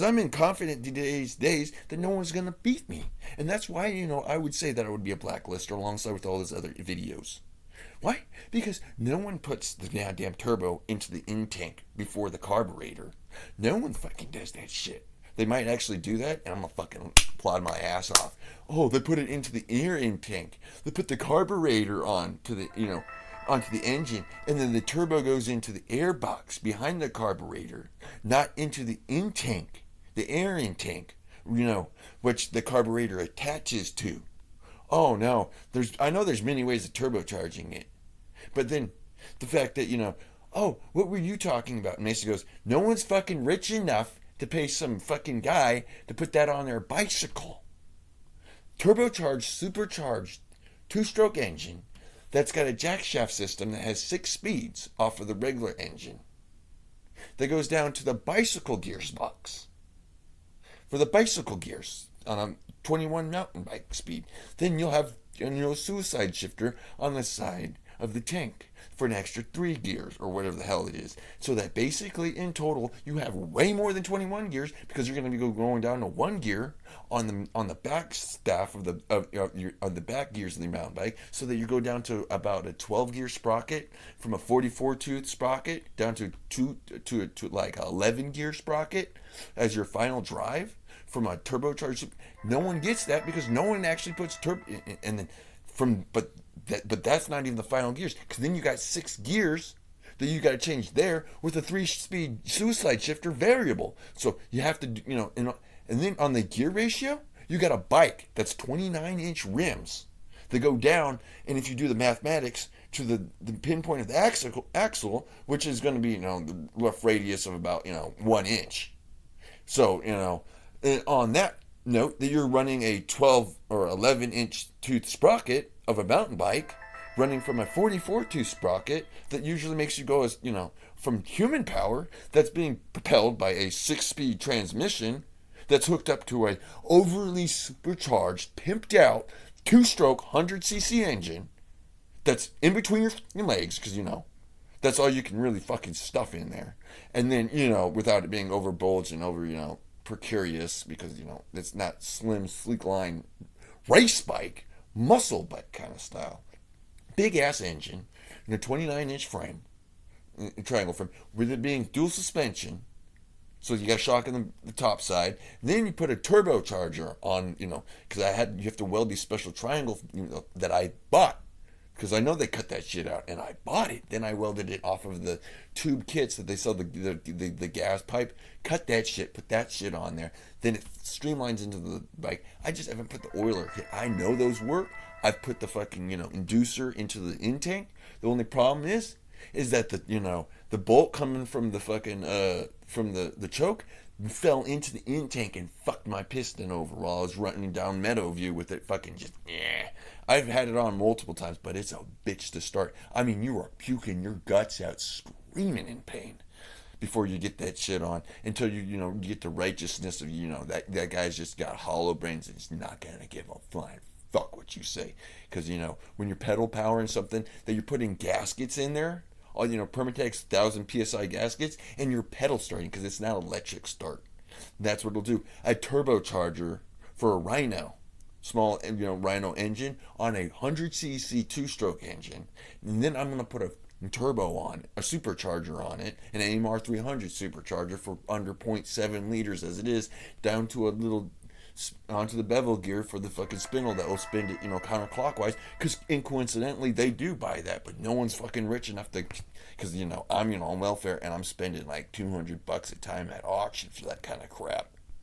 I'm in confident today's days that no one's gonna beat me, and that's why I would say that I would be a blacklister alongside with all those other videos. Why? Because no one puts the goddamn turbo into the in tank before the carburetor. No one fucking does that shit. They might actually do that, and I'm gonna fucking applaud my ass off. Oh, they put it into the air in tank. They put the carburetor on to the onto the engine, and then the turbo goes into the air box behind the carburetor, not into the in tank, the air in tank, which the carburetor attaches to. Oh no, I know there's many ways of turbocharging it, but then the fact that oh, what were you talking about? And Mesa goes, no one's fucking rich enough to pay some fucking guy to put that on their bicycle. Turbocharged, supercharged, two-stroke engine that's got a jackshaft system that has 6 speeds off of the regular engine. That goes down to the bicycle gears box. For the bicycle gears on a 21 mountain bike speed. Then you'll have a suicide shifter on the side of the tank for an extra 3 gears or whatever the hell it is. So that basically in total you have way more than 21 gears because you're going to be going down to 1 gear on the back staff of the back gears of the mountain bike, so that you go down to about a 12 gear sprocket from a 44 tooth sprocket down to like a 11 gear sprocket as your final drive from a turbocharged. No one gets that because no one actually puts turbo, and then but that's not even the final gears, because then you got 6 gears that you got to change there with a 3-speed suicide shifter variable. So you have to and then on the gear ratio, you got a bike that's 29-inch rims that go down, and if you do the mathematics to the pinpoint of the axle, which is going to be the rough radius of about 1 inch. So on that note, that you're running a 12 or 11-inch tooth sprocket of a mountain bike, running from a 44 tooth sprocket that usually makes you go as from human power that's being propelled by a 6-speed transmission that's hooked up to a overly supercharged, pimped out 2-stroke 100cc engine that's in between your legs, because that's all you can really fucking stuff in there, and then without it being over bulged and over precarious, because it's not slim, sleek line race bike, muscle bike kind of style. Big ass engine and a 29-inch frame, triangle frame, with it being dual suspension. So you got shock on the top side. Then you put a turbocharger on, because you have to weld these special triangle that I bought, because I know they cut that shit out, and I bought it. Then I welded it off of the tube kits that they sell, the gas pipe. Cut that shit, put that shit on there. Then it streamlines into the bike. I just haven't put the oiler kit. I know those work. I've put the fucking inducer into the in tank. The only problem is that the bolt coming from the fucking from the choke fell into the in tank and fucked my piston over while I was running down Meadowview with it fucking just I've had it on multiple times, but it's a bitch to start. I mean, you are puking your guts out, screaming in pain before you get that shit on, until you get the righteousness of that guy's just got hollow brains and he's not gonna give a flying fuck what you say, because when you're pedal powering something that you're putting gaskets in there, all Permatex 1000 psi gaskets, and you're pedal starting because it's not electric start. That's what it'll do. A turbocharger for a Rhino, small Rhino engine on a 100cc 2-stroke engine, and then I'm gonna put a turbo on, a supercharger on it, an AMR 300 supercharger for under 0.7 liters as it is, down to a little onto the bevel gear for the fucking spindle that will spin it counterclockwise, because coincidentally they do buy that, but no one's fucking rich enough to, because I'm on welfare and I'm spending like $200 a time at auction for that kind of crap.